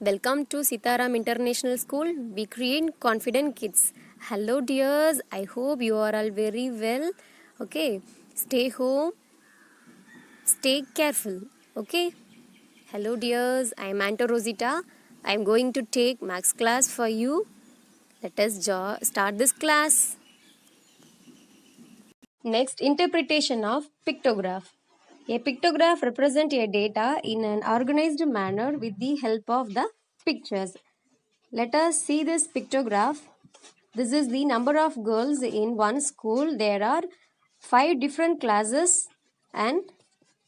Welcome to Sitaram International School. We create confident kids. Hello, dears. I hope you are all very well. Okay, stay home, stay careful. Okay, hello, dears. I am Anto Rosita. I am going to take max class for you. Let us start this class. Next, interpretation of pictograph. A pictograph represents a data in an organized manner with the help of the pictures. Let us see this pictograph. This is the number of girls in one school. There are 5 different classes and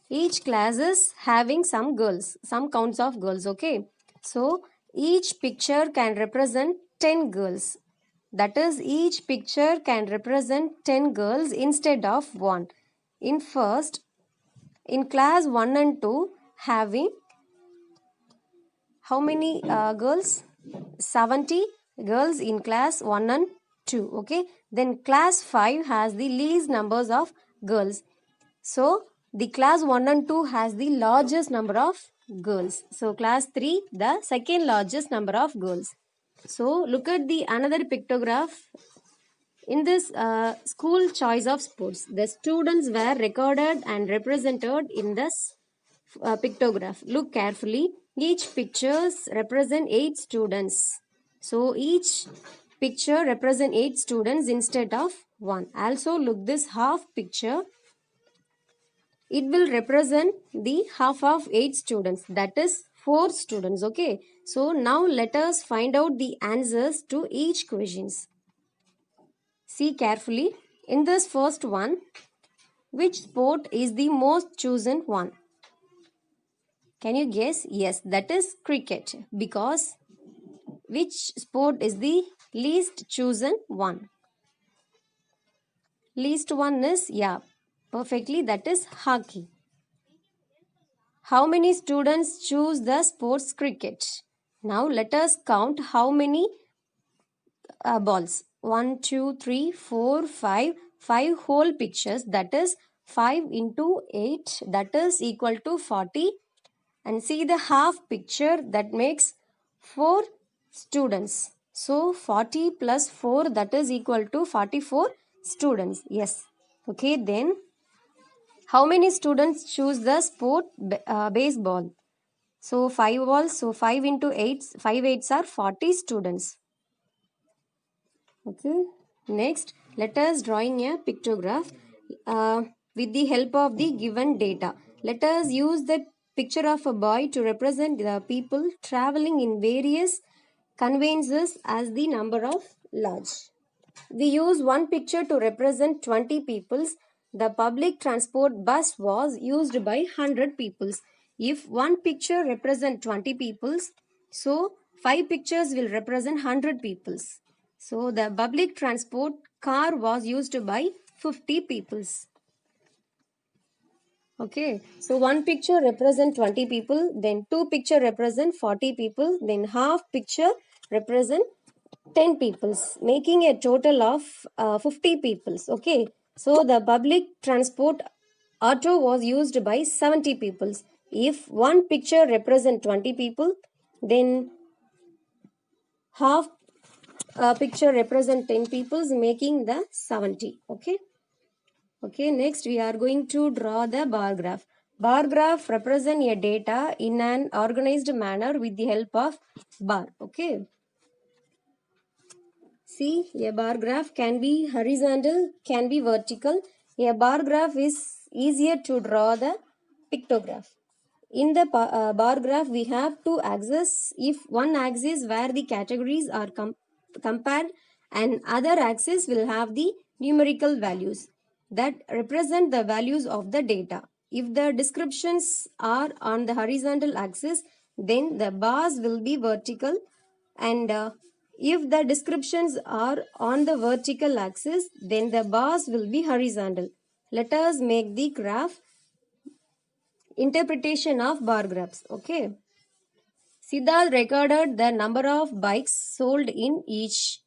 each class is having some girls, some counts of girls. Okay. So each picture can represent 10 girls. That is, each picture can represent 10 girls instead of 1. In class 1 and 2 having how many girls? 70 girls in class 1 and 2. Okay. Then class 5 has the least numbers of girls. So the class 1 and 2 has the largest number of girls. So class 3 the second largest number of girls. So look at the another pictograph. In this school choice of sports, the students were recorded and represented in this pictograph. Look carefully. Each pictures represent 8 students. So each picture represent 8 students instead of 1. Also look this half picture. It will represent the half of 8 students. That is 4 students. Okay. So now let us find out the answers to each questions. See carefully. In this first one, which sport is the most chosen one? Can you guess? Yes, that is cricket. Because which sport is the least chosen one? Least one is, yeah, perfectly, that is hockey. How many students choose the sports cricket? Now let us count how many balls. 1, 2, 3, 4, 5. 5 whole pictures, that is 5 into 8, that is equal to 40. And see the half picture, that makes 4 students. So 40 plus 4, that is equal to 44 students. Yes. Okay, then how many students choose the sport baseball? So 5 balls, so 5 into 8, 5 8s are 40 students. Okay, next let us drawing a pictograph with the help of the given data. Let us use the picture of a boy to represent the people traveling in various conveyances as the number of large. We use one picture to represent 20 peoples. The public transport bus was used by 100 peoples. If one picture represent 20 peoples, so 5 pictures will represent 100 peoples. So the public transport car was used by 50 peoples. Okay, so one picture represent 20 people, then two picture represent 40 people, then half picture represent 10 peoples, making a total of 50 peoples. Okay, so the public transport auto was used by 70 peoples. If one picture represent 20 people, then half picture represent 10 peoples, making the 70. Okay. Okay, next we are going to draw the bar graph. Bar graph represent a data in an organized manner with the help of bar. Okay. See, a bar graph can be horizontal, can be vertical. A bar graph is easier to draw the pictograph. In the bar graph, we have two axes. If one axis where the categories are compared and other axis will have the numerical values that represent the values of the data. If the descriptions are on the horizontal axis, then the bars will be vertical, and if the descriptions are on the vertical axis, then the bars will be horizontal. Let us make the graph. Interpretation of bar graphs. Okay. Siddharth recorded the number of bikes sold in each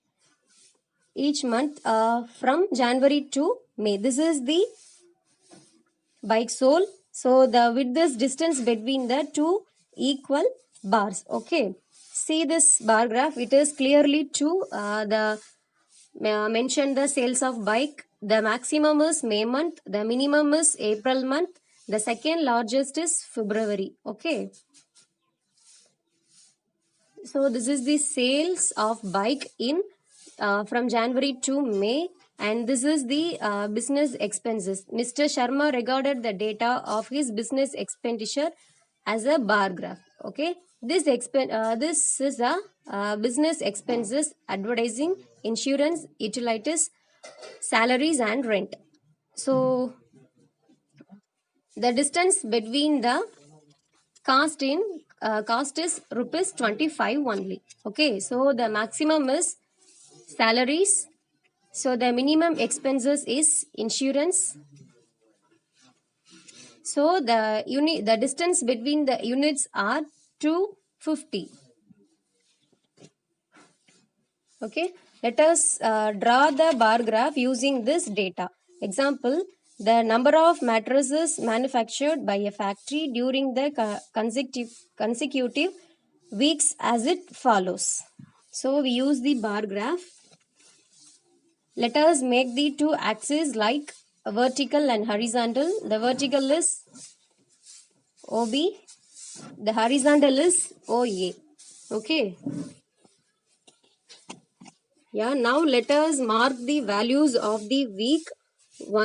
month from January to May. This is the bike sold. So the width is distance between the two equal bars. Okay. see this bar graph, it is clearly to mention the sales of bike. The maximum is May month, the minimum is April month, the second largest is February. Okay. So this is the sales of bike in from January to May, and this is the business expenses. Mr. Sharma regarded the data of his business expenditure as a bar graph. Okay, this is a business expenses: advertising, insurance, utilities, salaries, and rent. So the distance between the cost is rupees 25 only. Okay, so the maximum is salaries, so the minimum expenses is insurance. So the distance between the units are 250. Okay, let us draw the bar graph using this data. Example, the number of mattresses manufactured by a factory during the consecutive weeks as it follows. So we use the bar graph. Let us make the two axes like vertical and horizontal. The vertical is OB, the horizontal is OA. Okay. Yeah, now let us mark the values of the week.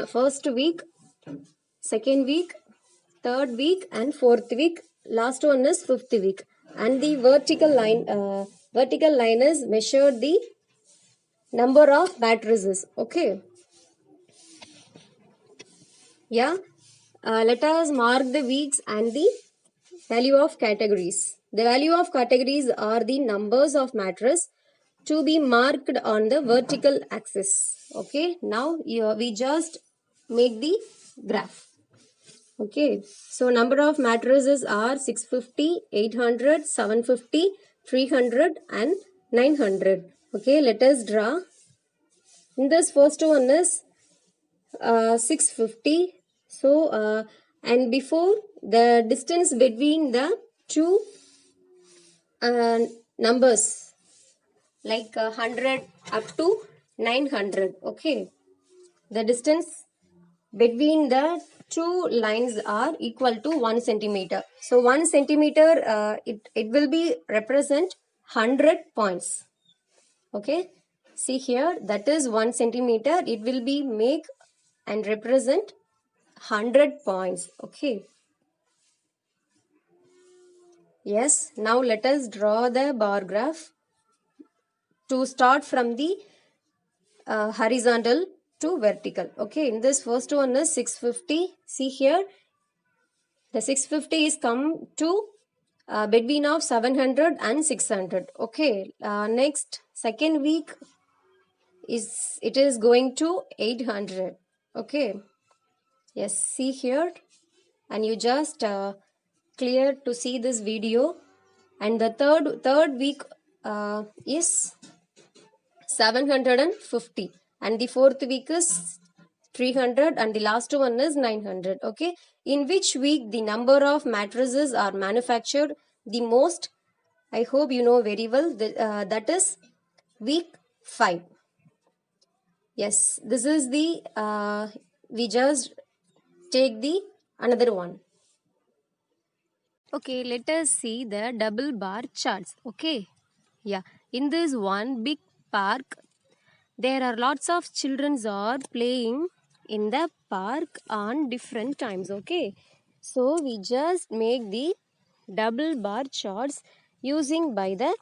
First week, second week, third week, and fourth week. Last one is fifth week. And the vertical line is measured the number of mattresses. Okay. Yeah. Let us mark the weeks and the value of categories. The value of categories are the numbers of mattress to be marked on the vertical axis. Okay, now we just make the graph. Okay, so number of mattresses are 650, 800, 750, 300 and 900. Okay, let us draw. In this first one is 650. So and before, the distance between the two numbers like 100 up to 900. Okay, the distance between the two lines are equal to 1 centimeter. So 1 centimeter it will be represent 100 points. Okay, see here, that is 1 centimeter. It will be make and represent 100 points. Okay. Yes, now let us draw the bar graph to start from the horizontal to vertical. Okay, in this first one is 650. See here, the 650 is come to between of 700 and 600. Okay, next second week it is going to 800. Okay, yes, see here, and you just clear to see this video. And the third week is 750, and the fourth week is 300, and the last one is 900. Okay, in which week the number of mattresses are manufactured the most? I hope you know very well. That is week 5. Yes, this is the we just take the another one. Okay, let us see the double bar charts. Okay, yeah, in this one big park, there are lots of children are playing in the park on different times. Okay, so we just make the double bar charts using by the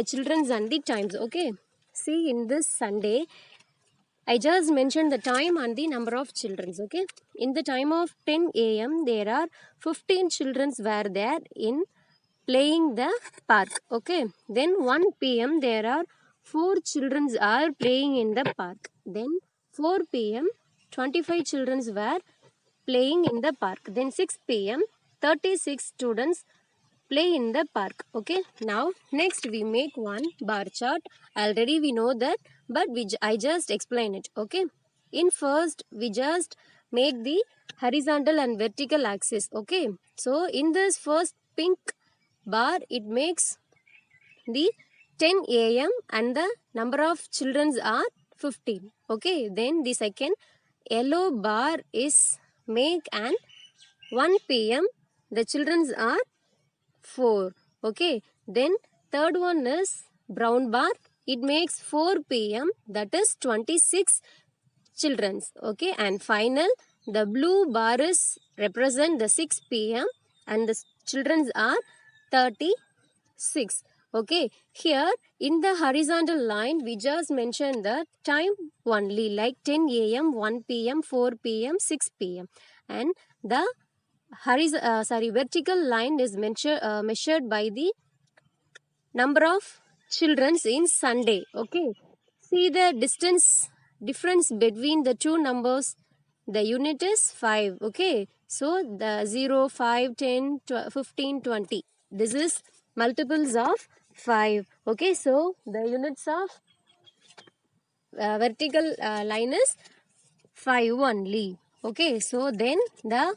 children's and the times. Okay, see, in this Sunday I just mentioned the time and the number of children. Okay, in the time of 10 a.m. there are 15 children were there in playing the park. Okay, then 1 p.m. there are 4 children are playing in the park. Then 4 p.m. 25 children were playing in the park. Then 6 p.m. 36 students play in the park. Okay, now next we make one bar chart. Already we know that, but I just explain it. Okay, in first we just make the horizontal and vertical axis. Okay, so in this first pink bar, it makes the 10 a.m. and the number of children are 15. Okay, then the second yellow bar is make and 1 p.m. the children are 4. Okay, then third one is brown bar, it makes 4 p.m. that is 26 children's. Okay, and final the blue bar is represent the 6 p.m. and the children's are 36. Okay, here in the horizontal line we just mentioned the time only, like 10 a.m., 1 p.m., 4 p.m., 6 p.m. and the vertical line is measured by the number of children in Sunday. Okay, see the difference between the two numbers, the unit is 5. Okay, so the 0, 5, 10, 15, 20, this is multiples of 5. Okay, so the units of vertical line is 5 only. Okay, so then the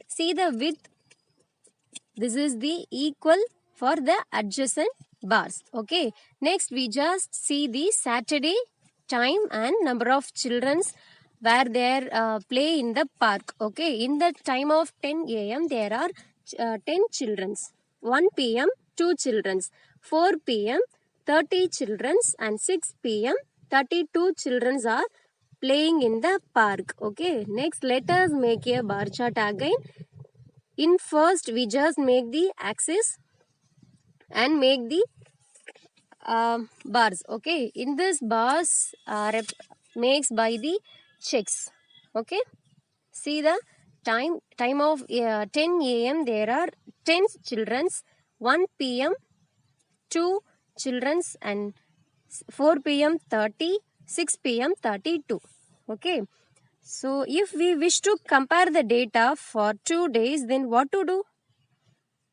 see the width, this is the equal for the adjacent bars. Okay, next we just see the Saturday time and number of children's where they play in the park. Okay, in the time of 10 a.m. there are 10 children's, 1 p.m. 2 children's, 4 p.m. 30 children's and 6 p.m. 32 children's are playing in the park. Okay, next let us make a bar chart again. In first we just make the axis and make the bars. Okay, in this bars makes by the checks. Okay, see the time of 10 a.m. there are 10 children's, 1 p.m. 2 children's and 4 p.m. 30, 6 p.m. 32. Okay, so if we wish to compare the data for 2 days, then what to do?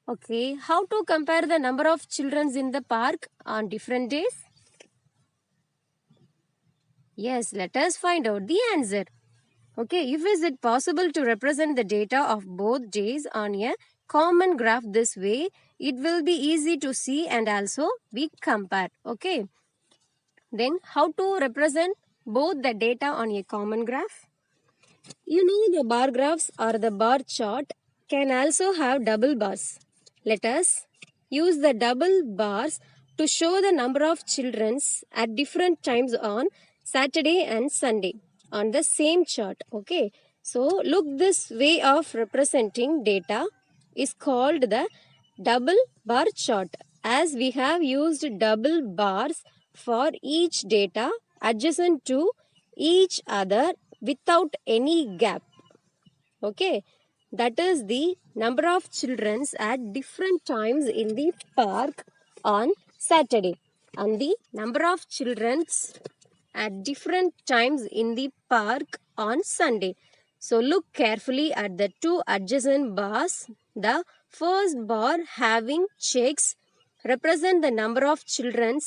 Okay, how to compare the number of children in the park on different days? Yes, let us find out the answer. Okay, if is it possible to represent the data of both days on a common graph this way, it will be easy to see and also we compare. Okay, then how to represent both the data on a common graph? You know the bar graphs or the bar chart can also have double bars. Let us use the double bars to show the number of children at different times on Saturday and Sunday on the same chart. Okay, so look, this way of representing data is called the double bar chart, as we have used double bars for each data adjacent to each other without any gap. Okay, that is the number of children at different times in the park on Saturday and the number of children at different times in the park on Sunday. So look carefully at the two adjacent bars. The first bar having checks represent the number of children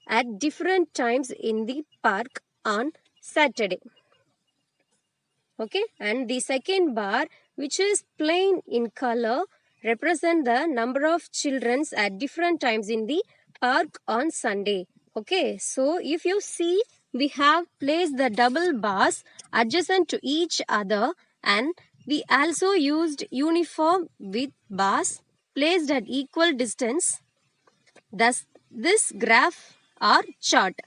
at different times in the park on Saturday. Okay, and the second bar, which is plain in color, represent the number of children at different times in the park on Sunday. Okay, so if you see, we have placed the double bars adjacent to each other, and we also used uniform width bars placed at equal distance. Thus, this graph or chart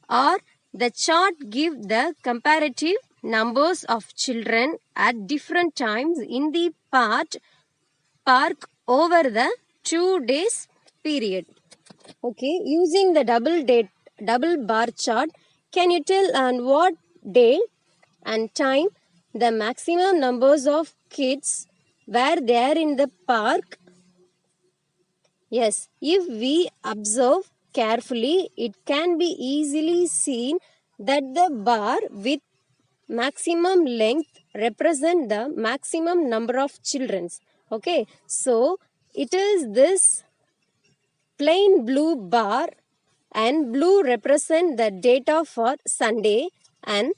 or the chart give the comparative numbers of children at different times in the park over the 2 days period. Okay, using the double bar chart, can you tell on what day and time the maximum numbers of kids were there in the park? Yes, if we observe carefully, it can be easily seen that the bar with maximum length represent the maximum number of children. Okay, so it is this plain blue bar, and blue represent the data for Sunday, and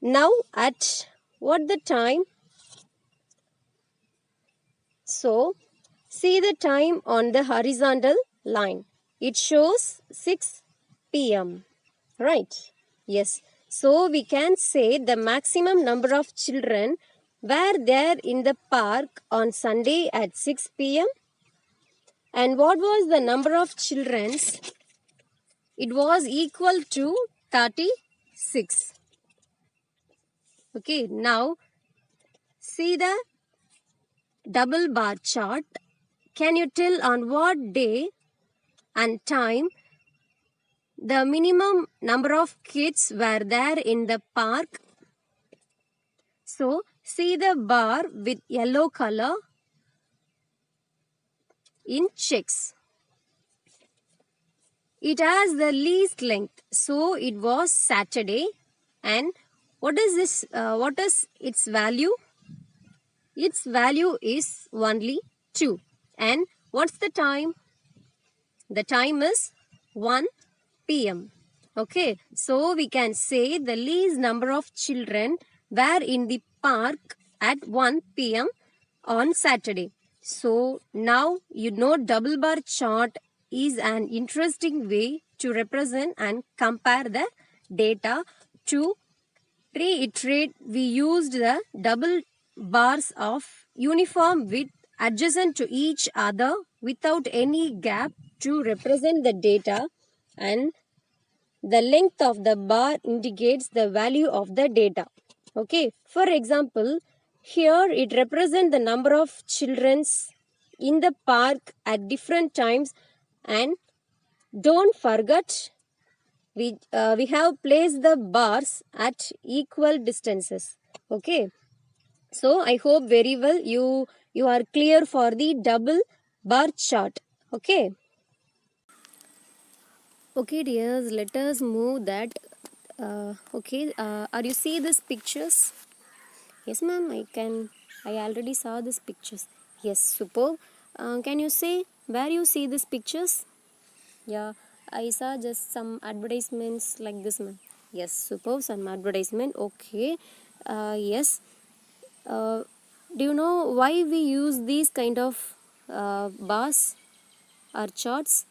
now at what the time? So See the time on the horizontal line. It shows 6 p.m. Right? Yes. So we can say the maximum number of children were there in the park on Sunday at 6 p.m. And what was the number of children? It was equal to 36. Okay, now see the double bar chart. Can you tell on what day and time the minimum number of kids were there in the park? So, see the bar with yellow color in checks. It has the least length. So, it was Saturday. And what is this? What is its value? Its value is only 2. And what's the time? The time is 1 p.m. Okay, so we can say the least number of children were in the park at 1 p.m. on Saturday. So now you know double bar chart is an interesting way to represent and compare the data. To reiterate, we used the double bars of uniform width adjacent to each other without any gap to represent the data, and the length of the bar indicates the value of the data. Okay, for example, here it represents the number of children in the park at different times, and don't forget we have placed the bars at equal distances. Okay, so I hope very well you are clear for the double bar chart. Okay. Okay, dears, let us move that. Okay, are you see these pictures? Yes, ma'am, I can. I already saw these pictures. Yes, superb. Can you say where you see these pictures? Yeah, I saw just some advertisements like this, ma'am. Yes, superb. Some advertisement. Okay. Yes. Uh, do you know why we use these kind of bars or charts?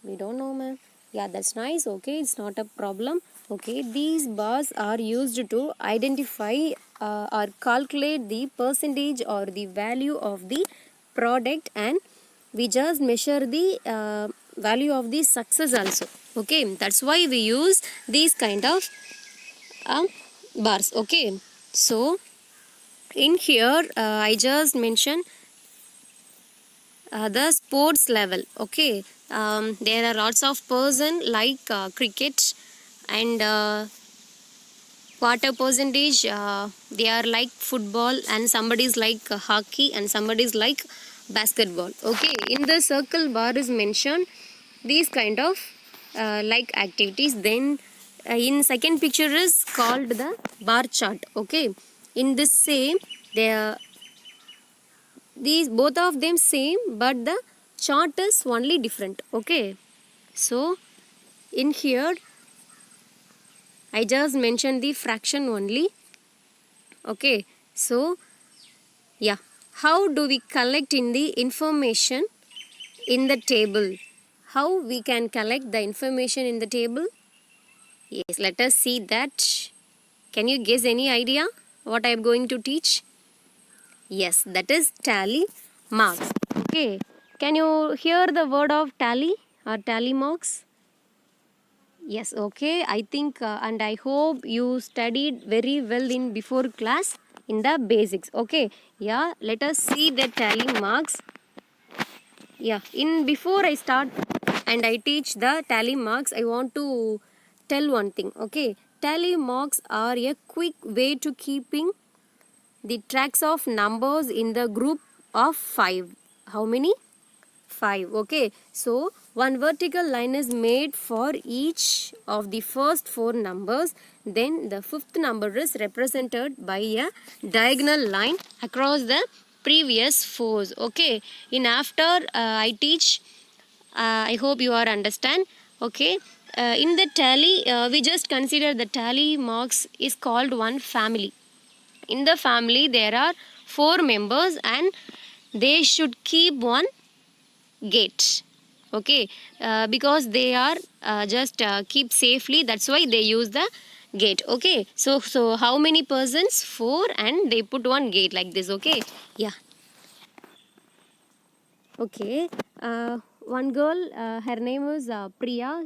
We don't know, ma'am. Yeah, that's nice. Okay, it's not a problem. Okay, these bars are used to identify or calculate the percentage or the value of the product, and we just measure the value of the success also. Okay, that's why we use these kind of bars. Okay, so in here I just mentioned the sports level. Okay, there are lots of person like cricket and quarter percentage they are like football, and somebody is like hockey, and somebody is like basketball. Okay, in the circle bar is mentioned these kind of like activities. Then in second picture is called the bar chart. Okay, in this same there these both of them same, but the chart is only different. Okay, so in here I just mentioned the fraction only. Okay, so yeah, how do we collect in the information in the table? How we can collect the information in the table? Yes, let us see that. Can you guess any idea what I am going to teach? Yes, that is tally marks. Okay, can you hear the word of tally or tally marks? Yes, okay. I think and I hope you studied very well in before class in the basics. Okay, yeah, let us see the tally marks. Yeah, in before I start and I teach the tally marks, I want to tell one thing. Okay, tally marks are a quick way to keeping the tracks of numbers in the group of 5. How many? 5. Okay, so one vertical line is made for each of the first 4 numbers. Then the fifth number is represented by a diagonal line across the previous 4s. Okay, in after I teach, I hope you are understand. Okay, in the tally we just consider the tally marks is called one family. In the family there are 4 members, and they should keep one gate. Okay, because they are just keep safely, that's why they use the gate. Okay, so how many persons? 4, and they put one gate like this. Okay, yeah. Okay, one girl, her name is Priya.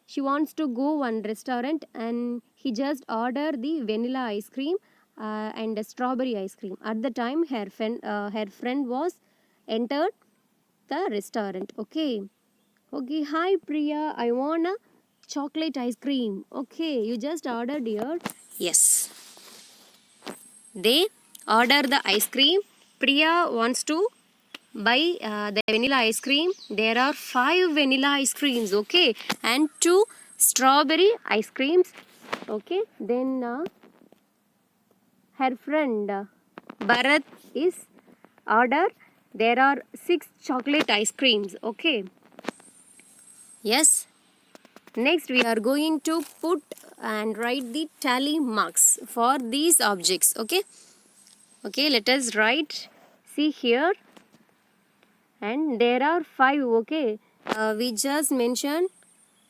She wants to go one restaurant, and he just order the vanilla ice cream and a strawberry ice cream. At the time, her friend was entered the restaurant. Okay, okay. Hi Priya, I want a chocolate ice cream. Okay, you just ordered here. Yes, they order the ice cream. Priya wants to buy the vanilla ice cream. There are 5 vanilla ice creams. Okay, and 2 strawberry ice creams. Okay, then her friend Bharat is order. There are 6 chocolate ice creams. Okay, yes. Next, we are going to put and write the tally marks for these objects. Okay, okay. Let us write. See here, and there are 5. Okay, we just mentioned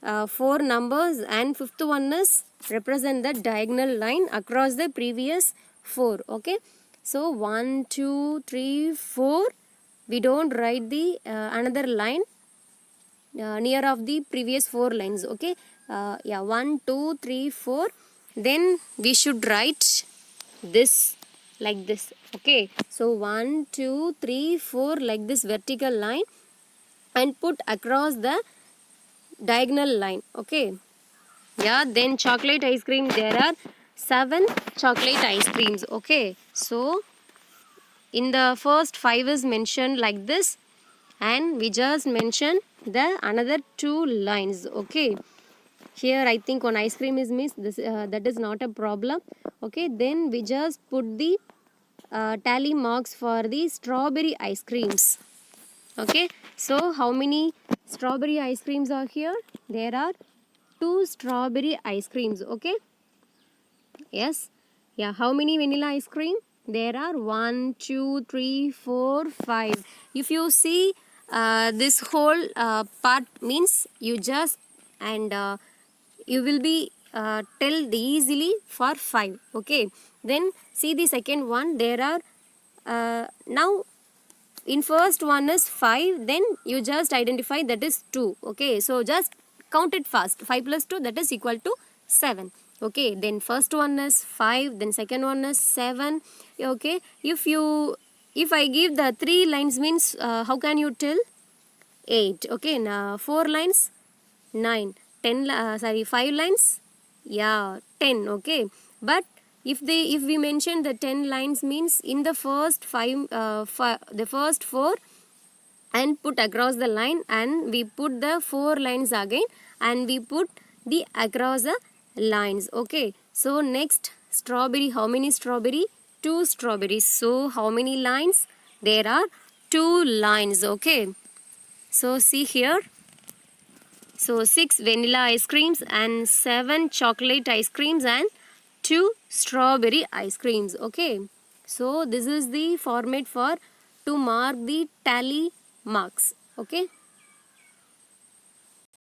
4 numbers, and fifth one is represent the diagonal line across the previous 4. Okay, so 1 2 3 4, we don't write the another line near of the previous 4 lines. Okay, yeah, 1 2 3 4, then we should write this like this. Okay, so 1 2 3 4 like this vertical line, and put across the diagonal line. Okay, yeah. Then chocolate ice cream, there are 7 chocolate ice creams. Okay, so in the first 5 is mentioned like this, and we just mention the another 2 lines. Okay, here I think one ice cream is missed. This that is not a problem. Okay, then we just put the tally marks for the strawberry ice creams. Okay, so how many strawberry ice creams are here? There are 2 strawberry ice creams. Okay, yes, yeah. How many vanilla ice cream? There are 1 2 3 4 5. If you see this whole part means, you just and you will be tell easily for 5. Okay, then see the second one. There are now in first one is 5, then you just identify that is 2. Okay, so just count it fast. 5 plus 2, that is equal to 7. Okay, then first one is 5, then second one is 7. Okay, if I give the 3 lines means how can you tell? 8. Okay, now 4 lines 9, 10 sorry, 5 lines, yeah, 10. Okay, but if we mention the 10 lines means, in the first 5 the first 4 and put across the line, and we put the 4 lines again, and we put the across the lines. Okay, so next strawberry, how many strawberry? 2 strawberries. So how many lines? There are 2 lines. Okay, so see here, so 6 vanilla ice creams and 7 chocolate ice creams and 2 strawberry ice creams. Okay, so this is the format for to mark the tally marks. Okay.